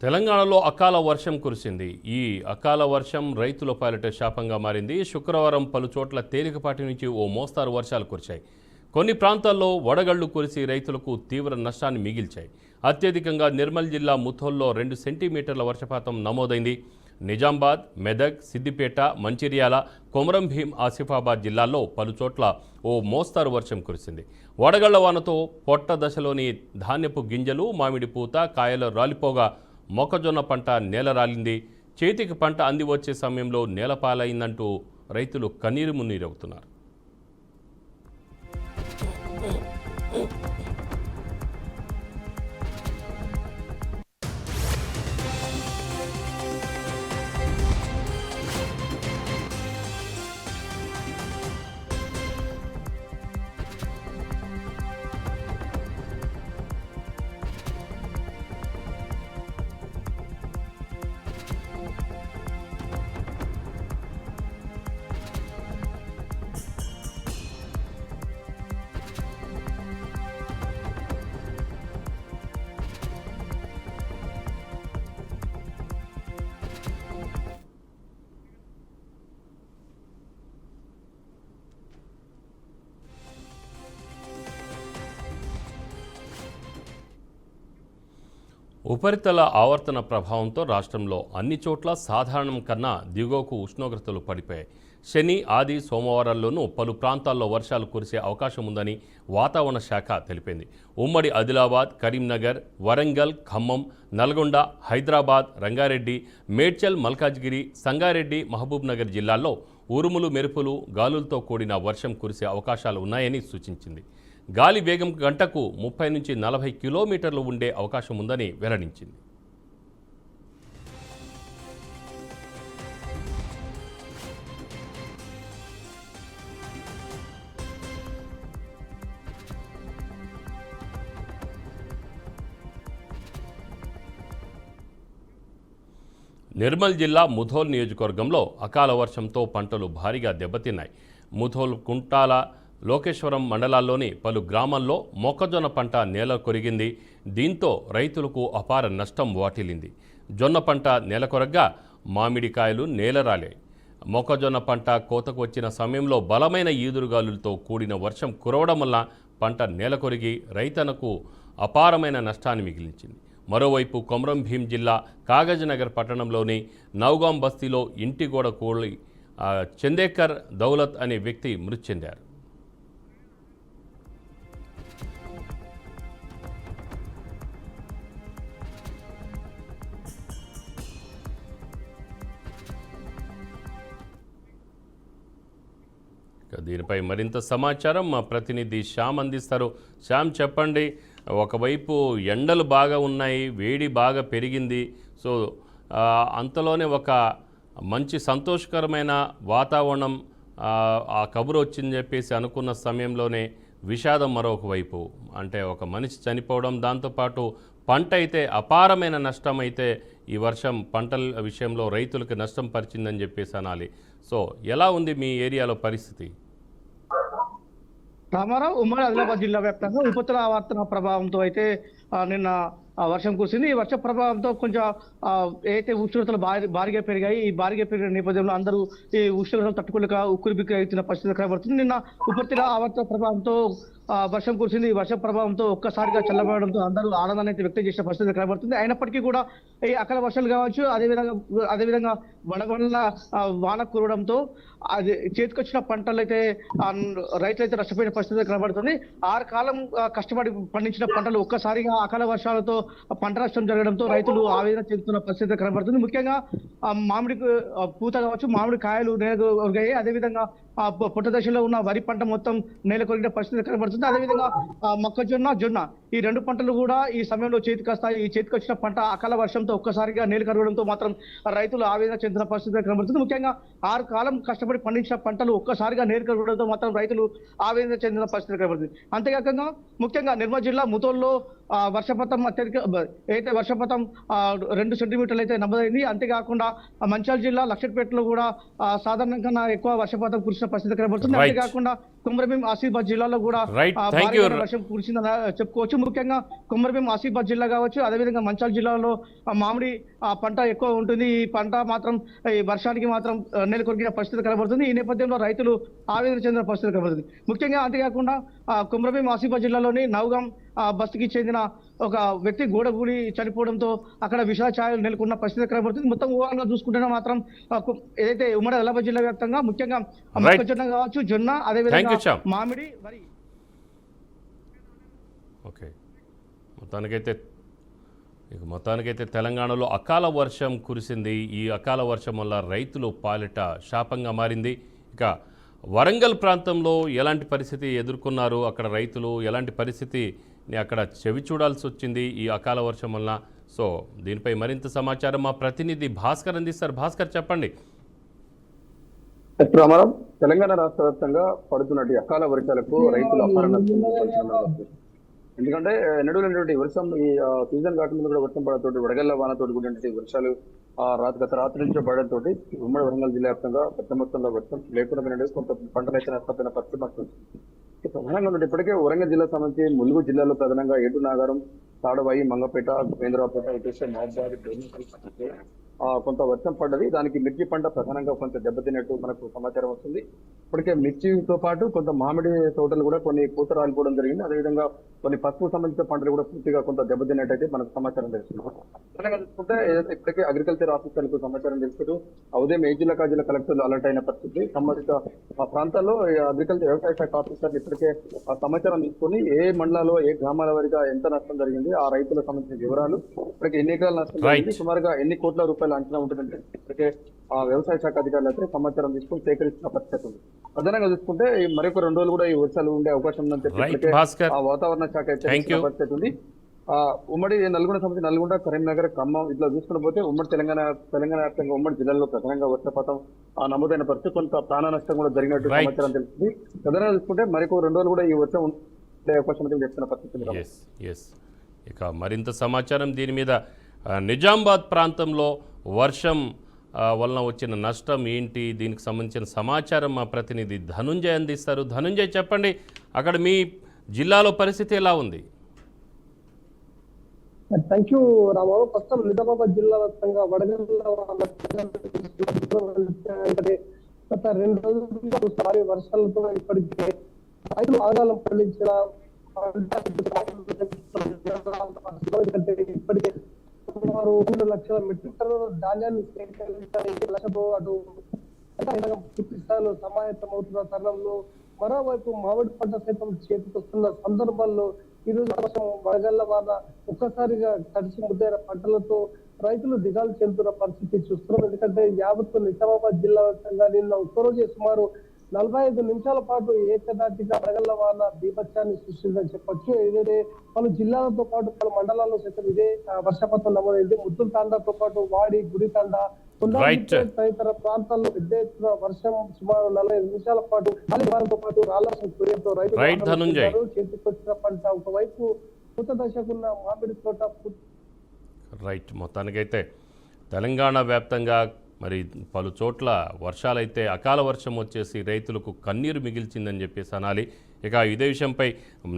తెలంగాణలో అకాల వర్షం కురిసింది. ఈ అకాల వర్షం రైతుల పాలిట శాపంగా మారింది. శుక్రవారం పలు చోట్ల తేలికపాటి నుంచి ఓ మోస్తారు వర్షాలు కురిశాయి. కొన్ని ప్రాంతాల్లో వడగళ్లు కురిసి రైతులకు తీవ్ర నష్టాన్ని మిగిల్చాయి. అత్యధికంగా నిర్మల్ జిల్లా ముథోల్లో 2 సెంటీమీటర్ల వర్షపాతం నమోదైంది. నిజామాబాద్, మెదక్, సిద్దిపేట, మంచిర్యాల, కొమరం భీం, ఆసిఫాబాద్ జిల్లాల్లో పలు చోట్ల ఓ మోస్తారు వర్షం కురిసింది. వడగళ్ల వానతో పొట్ట దశలోని ధాన్యపు గింజలు, మామిడి పూత, కాయలు రాలిపోగా మొక్కజొన్న పంట నేలరాలింది. చేతికి పంట అంది వచ్చే సమయంలో నేలపాలైందంటూ రైతులు కన్నీరు మున్నీరవుతున్నారు. ఉపరితల ఆవర్తన ప్రభావంతో రాష్ట్రంలో అన్ని చోట్ల సాధారణం కన్నా దిగువకు ఉష్ణోగ్రతలు పడిపోయాయి. శని, ఆది, సోమవారాల్లోనూ పలు ప్రాంతాల్లో వర్షాలు కురిసే అవకాశం ఉందని వాతావరణ శాఖ తెలిపింది. ఉమ్మడి ఆదిలాబాద్, కరీంనగర్, వరంగల్, ఖమ్మం, నల్గొండ, హైదరాబాద్, రంగారెడ్డి, మేడ్చల్, మల్కాజ్గిరి, సంగారెడ్డి, మహబూబ్ నగర్ జిల్లాల్లో ఉరుములు, మెరుపులు, గాలులతో కూడిన వర్షం కురిసే అవకాశాలు ఉన్నాయని సూచించింది. గాలి వేగం గంటకు 30 నుంచి 40 కిలోమీటర్లు ఉండే అవకాశం ఉందని వెల్లడించింది. నిర్మల్ జిల్లా ముథోల్ నియోజకవర్గంలో అకాల వర్షంతో పంటలు భారీగా దెబ్బతిన్నాయి. ముథోల్, కుంటాల, లోకేశ్వరం మండలాల్లోని పలు గ్రామాల్లో మొక్కజొన్న పంట నేల కొరిగింది. దీంతో రైతులకు అపార నష్టం వాటిల్లింది. జొన్న పంట నేలకొరగ్గా మామిడికాయలు నేలరాలాయి. మొక్కజొన్న పంట కోతకు వచ్చిన సమయంలో బలమైన ఈదురుగాలులతో కూడిన వర్షం కురవడం వల్ల పంట నేలకొరిగి రైతన్నకు అపారమైన నష్టాన్ని మిగిలించింది. మరోవైపు కొమరం భీం జిల్లా కాగజ్నగర్ పట్టణంలోని నౌగాం బస్తీలో ఇంటి గోడ కూలి చందేకర్ దౌలత్ అనే వ్యక్తి మృతి చెందారు. దీనిపై మరింత సమాచారం మా ప్రతినిధి శ్యామ్ అందిస్తారు. శ్యామ్, చెప్పండి. ఒకవైపు ఎండలు బాగా ఉన్నాయి, వేడి బాగా పెరిగింది. సో అంతలోనే ఒక మంచి సంతోషకరమైన వాతావరణం, ఆ కబురు వచ్చిందని చెప్పేసి అనుకున్న సమయంలోనే విషాదం మరొక వైపు. అంటే ఒక మనిషి చనిపోవడం, దాంతోపాటు పంట అయితే అపారమైన నష్టం అయితే ఈ వర్షం పంటల విషయంలో రైతులకు నష్టం పరిచిందని చెప్పేసి అనాలి. సో ఎలా ఉంది మీ ఏరియాలో పరిస్థితి? రామారావు, ఉమ్మడి ఆదిలాబాద్ జిల్లా వ్యాప్తంగా ఉపరితల ఆవర్తన ప్రభావంతో అయితే నిన్న వర్షం కురిసింది. ఈ వర్ష ప్రభావంతో కొంచెం ఏదైతే ఉష్ణోగ్రతలు భారీగా పెరిగాయి. ఈ భారీగా పెరిగిన నేపథ్యంలో అందరూ ఈ ఉష్ణోగ్రతలు తట్టుకోలేక ఉక్కిరిబిక్కిరి అవుతున్న పరిస్థితి కనబడుతుంది. నిన్న ఉపరితల ఆవర్తన ప్రభావంతో వర్షం కురిసింది. ఈ వర్ష ప్రభావంతో ఒక్కసారిగా చల్లబడడంతో అందరూ ఆనందాన్ని అయితే వ్యక్తం చేసిన పరిస్థితి కనబడుతుంది. అయినప్పటికీ కూడా ఈ అకాల వర్షాలు కావచ్చు, అదేవిధంగా వడగళ్ల వాన కురవడంతో అది చేతికొచ్చిన పంటలు అయితే రైతులు అయితే నష్టపోయిన పరిస్థితి కనబడుతుంది. 6 కాలం కష్టపడి పండించిన పంటలు ఒక్కసారిగా అకాల వర్షాలతో పంట నష్టం జరగడంతో రైతులు ఆవేదన చెందుతున్న పరిస్థితి కనబడుతుంది. ముఖ్యంగా మామిడి పూత కావచ్చు, మామిడి కాయలు నేలకొరిగాయి. అదేవిధంగా పొట్ట దశలో ఉన్న వరి పంట మొత్తం నేల కొరిగిన పరిస్థితి కనబడుతుంది. అదేవిధంగా మొక్కజొన్న, జొన్న ఈ 2 పంటలు కూడా ఈ సమయంలో చేతికొస్తాయి. ఈ చేతికొచ్చిన పంట అకాల వర్షంతో ఒక్కసారిగా నేల కరగడంతో మాత్రం రైతులు ఆవేదన చెందిన పరిస్థితి కనబడుతుంది. ముఖ్యంగా 6 కాలం కష్టపడి పండించిన పంటలు ఒక్కసారిగా నేల కరగడంతో మాత్రం రైతులు ఆవేదన చెందిన పరిస్థితి కనబడుతుంది. అంతేకాకుండా ముఖ్యంగా నిర్మల్ జిల్లా ముథోల్లో వర్షపాతం అత్యధిక అయితే వర్షపాతం 2 సెంటీమీటర్లు అయితే నమోదైంది. అంతేకాకుండా మంచిర్యాల జిల్లా లక్షట్పేటలో కూడా సాధారణం కన్నా ఎక్కువ వర్షపాతం కురిసిన పరిస్థితి కనబడుతుంది. Right. అంతేకాకుండా కొమరంభీం ఆసిఫాబాద్ జిల్లాలో కూడా Right. Thank భారీగా you. వర్షం కురిసిందని చెప్పుకోవచ్చు. ముఖ్యంగా కొమరంభీం ఆసిఫాబాద్ జిల్లా కావచ్చు, అదేవిధంగా మంచిర్యాల జిల్లాలో మామిడి పంట ఎక్కువ ఉంటుంది. ఈ పంట మాత్రం ఈ వర్షానికి మాత్రం నేల కొరికిన పరిస్థితి కనబడుతుంది. ఈ నేపథ్యంలో రైతులు ఆవేదన చెందిన పరిస్థితి కనబడుతుంది. ముఖ్యంగా అంతేకాకుండా కొమరంభీం ఆసిఫాబాద్ జిల్లాలోని నవగాం బస్తీకి చెందిన ఒక వ్యక్తి గోడగూడి చనిపోవడంతో అక్కడ విషాద ఛాయలు నెలకొన్న పరిస్థితి కనబడుతుంది. మొత్తం ఓవరాల్ గా చూసుకుంటే మాత్రం ఏదైతే ఉమ్మడి ఆదిలాబాద్ జిల్లా వ్యాప్తంగా ముఖ్యంగా మొక్కజొన్న కావచ్చు, జొన్న, అదేవిధంగా మామిడి, వరి. ఓకే, మొత్తానికైతే తెలంగాణలో అకాల వర్షం కురిసింది. ఈ అకాల వర్షం వల్ల రైతులు పాలిట శాపంగా మారింది. ఇక వరంగల్ ప్రాంతంలో ఎలాంటి పరిస్థితి ఎదుర్కొన్నారు, అక్కడ రైతులు ఎలాంటి పరిస్థితిని అక్కడ చెవి చూడాల్సి వచ్చింది ఈ అకాల వర్షం వల్ల? సో దీనిపై మరింత సమాచారం మా ప్రతినిధి భాస్కర్ అందిస్తారు. భాస్కర్, చెప్పండి. రామారాం, తెలంగాణ రాష్ట్ర వ్యాప్తంగా పడుతున్నటువంటి అకాల వర్షాలకు రైతులు అపార నష్టం. ఎందుకంటే ఎన్నడూలేనటువంటి వర్షం ఈ సీజన్ కాకముందు కూడా వర్షం పడతోటి వడగళ్ల వానతోటి కూడినటువంటి వర్షాలు గత రాత్రి నుంచి పడడంతో ఉమ్మడి వరంగల్ జిల్లా వ్యాప్తంగా పెద్ద మొత్తంలో వర్షం లేకుండా కొంత పంటలు అయితే నష్టపోయిన పరిస్థితి మాకు ప్రధానంగా ఉన్నది. ఇప్పటికే వరంగల్ జిల్లా సంబంధించి ములుగు జిల్లాలో ప్రధానంగా ఏటు నాగారం, తాడవాయి, మంగపేట, ఉపేంద్రపేట, ఇటేశ్వర, మహబాద్ కొంత వర్షం పడ్డది. దానికి మిర్చి పంట ప్రధానంగా కొంత దెబ్బతిన్నట్టు మనకు సమాచారం వస్తుంది. ఇప్పటికే మిర్చితో పాటు కొంత మామిడి తోటలు కూడా కొన్ని పూత రాలిపోవడం జరిగింది. అదేవిధంగా కొన్ని పసుపు సంబంధించిన పంటలు కూడా పూర్తిగా కొంత దెబ్బతిన్నట్టయితే మనకు సమాచారం తెలుస్తుంది. ప్రధానంగా చూసుకుంటే ఇప్పటికే అగ్రికల్చర్ ఆఫీసర్లకు సమాచారం తెలుసుకుంటూ ఉదయం ఏ జిల్లా జిల్లా కలెక్టర్లు అలర్ట్ అయిన పరిస్థితి. సంబంధిత ప్రాంతాల్లో అగ్రికల్చర్ వ్యవసాయ శాఖ ఆఫీసర్లు ఇప్పటికే సమాచారం తీసుకుని ఏ మండలాల్లో ఏ గ్రామాల వారిగా ఎంత నష్టం జరిగింది, ఆ రైతులకు సంబంధించిన వివరాలు, ఇప్పటికే ఎన్ని ఎకరాల నష్టం జరిగింది, సుమారుగా ఎన్ని కోట్ల రూపాయలు అంచనా ఉంటుందంటే ఇప్పటికే ఆ వ్యవసాయ శాఖ అధికారులు అయితే సమాచారం తీసుకుని సేకరిస్తున్న పరిస్థితి ఉంది. ప్రధానంగా చూసుకుంటే మరొక 2 రోజులు కూడా ఈ వర్షాలు ఉండే అవకాశం ఉందని చెప్పి ఆ వాతావరణ శాఖ అయితే పరిస్థితి ఉంది. ఉమ్మడి నల్గొండ సంబంధించి నల్గొండ, కరీంనగర్, ఖమ్మం ఇట్లా చూసుకుని పోతే ఉమ్మడి తెలంగాణ వ్యాప్తంగా ఉమ్మడి జిల్లాలో ప్రధానంగా వర్షపాతం నమోదైన పరిస్థితి, కొంత ప్రాణ నష్టం కూడా జరిగినట్టు సమాచారం తెలుస్తుంది. ప్రధానంగా చూసుకుంటే మరొక 2 రోజులు కూడా ఈ వర్షం ఉండే అవకాశం అయితే చెప్తున్న పరిస్థితి. ఇక మరింత సమాచారం దీని మీద నిజామాబాద్ ప్రాంతంలో వర్షం వలన వచ్చిన నష్టం ఏంటి, దీనికి సంబంధించిన సమాచారం మా ప్రతినిధి ధనుంజయ్ అందిస్తారు. ధనుంజయ్, చెప్పండి, అక్కడ మీ జిల్లాలో పరిస్థితి ఎలా ఉంది? Thank you Ramarao. ప్రస్తుతం నిజామాబాద్ జిల్లా వ్యాప్తంగా వడగళ్ల గత 2 రోజులుగా భారీ వర్షాలతో ఇప్పటికే రైతులు ఆదాయం పండించిన ఇప్పటికే సుమారు 2 లక్షల మెట్రిక్ టన్నుల ధాన్యాన్ని సేకరించడానికి లక్ష్యంతో అటు పూర్తి స్థాయిలో సమాయత్తమవుతున్న తరుణంలో మరోవైపు మామిడి పంట సైతం చేతికొస్తున్న సందర్భాల్లో ఈ రోజు వర్షం వడగళ్ల వాన ఒక్కసారిగా తడిసి ముద్దైన పంటలతో రైతులు దిగాలు చెందుతున్న పరిస్థితి చూస్తున్నాం. ఎందుకంటే యావత్తు నిజామాబాద్ జిల్లా వ్యాప్తంగా నిన్న ఒక్కరోజే సుమారు 45 నిమిషాల పాటు ఏకదాటిగా వడగళ్ల వాన బీభత్సాన్ని సృష్టిందని చెప్పొచ్చు. ఏదైతే పలు జిల్లాలతో పాటు పలు మండలాల్లో సైతం ఇదే వర్షపాతం నమోదైంది. ముద్దుల తాండాతో పాటు వాడి, గుడితాండ, తదితర ప్రాంతాల్లో పెద్ద ఎత్తున వర్షం సుమారు 45 నిమిషాల పాటు గాలివారంతో పాటు రాళ్ల కురియడంతో రైతులు చేతికొచ్చిన పంట ఒకవైపు పూత దశకున్న మామిడి తోట మొత్తానికైతే తెలంగాణ వ్యాప్తంగా మరి పలు చోట్ల వర్షాలైతే అకాల వర్షం వచ్చేసి రైతులకు కన్నీరు మిగిల్చిందని చెప్పేసి అనాలి. ఇక ఇదే విషయంపై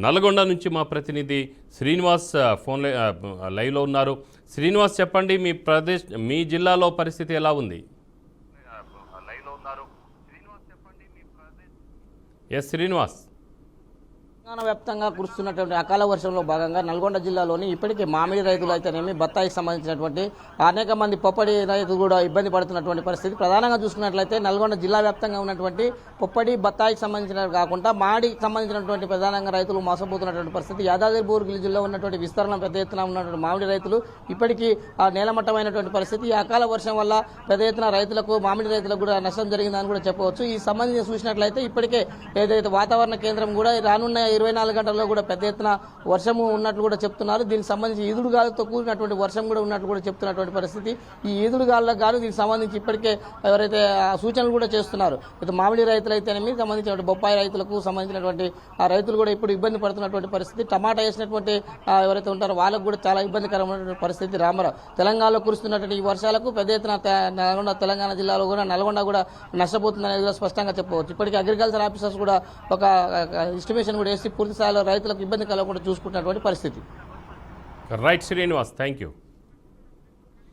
నల్గొండ నుంచి మా ప్రతినిధి శ్రీనివాస్ ఫోన్ లైవ్లో ఉన్నారు. శ్రీనివాస్, చెప్పండి, మీ జిల్లాలో పరిస్థితి ఎలా ఉంది? ఎస్ శ్రీనివాస్. తెలంగాణ వ్యాప్తంగా కురుస్తున్నటువంటి అకాల వర్షంలో భాగంగా నల్గొండ జిల్లాలోని ఇప్పటికే మామిడి రైతులు అయితేనేమి బత్తాయికి సంబంధించినటువంటి అనేక మంది పొప్పడి రైతులు కూడా ఇబ్బంది పడుతున్నటువంటి పరిస్థితి. ప్రధానంగా చూసుకున్నట్లయితే నల్గొండ జిల్లా వ్యాప్తంగా ఉన్నటువంటి పొప్పడి, బత్తాయికి సంబంధించినవి కాకుండా మామిడికి సంబంధించినటువంటి ప్రధానంగా రైతులు మోసపోతున్నటువంటి పరిస్థితి. యాదాద్రి జిల్లా ఉన్నటువంటి విస్తరణ పెద్ద ఎత్తున ఉన్నటువంటి మామిడి రైతులు ఇప్పటికీ నేలమట్టమైనటువంటి పరిస్థితి. ఈ అకాల వర్షం వల్ల పెద్ద ఎత్తున రైతులకు, మామిడి రైతులకు కూడా నష్టం జరిగిందని కూడా చెప్పవచ్చు. ఈ సంబంధించి చూసినట్లయితే ఇప్పటికే ఏదైతే వాతావరణ కేంద్రం కూడా రానున్న 24 గంటల్లో కూడా పెద్ద ఎత్తున వర్షము ఉన్నట్లు కూడా చెప్తున్నారు. దీనికి సంబంధించి ఈదుడుగాలతో కూడినటువంటి వర్షం కూడా ఉన్నట్లు కూడా చెప్తున్నటువంటి పరిస్థితి. ఈ ఈదుడుగాలకు గాను దీనికి సంబంధించి ఇప్పటికే ఎవరైతే సూచనలు కూడా చేస్తున్నారు. ఇటు మామిడి రైతులైతేనేమి సంబంధించినటువంటి బొప్పాయి రైతులకు సంబంధించినటువంటి రైతులు కూడా ఇప్పుడు ఇబ్బంది పడుతున్నటువంటి పరిస్థితి. టమాటా వేసినటువంటి ఎవరైతే ఉంటారో వాళ్ళకు కూడా చాలా ఇబ్బందికరమైనటువంటి పరిస్థితి. రామారావు, తెలంగాణలో కురుస్తున్నటువంటి ఈ వర్షాలకు పెద్ద ఎత్తున తెలంగాణ జిల్లాలో కూడా నల్గొండ కూడా నష్టపోతుందనేది కూడా స్పష్టంగా చెప్పవచ్చు. ఇప్పటికీ అగ్రికల్చర్ ఆఫీసర్స్ కూడా ఒక ఎస్టిమేషన్ కూడా వేసి పూర్తి స్థాయిలో రైతులకు ఇబ్బంది కలగకుండా చూసుకుంటున్నటువంటి పరిస్థితి. Right Srinivas, thank you.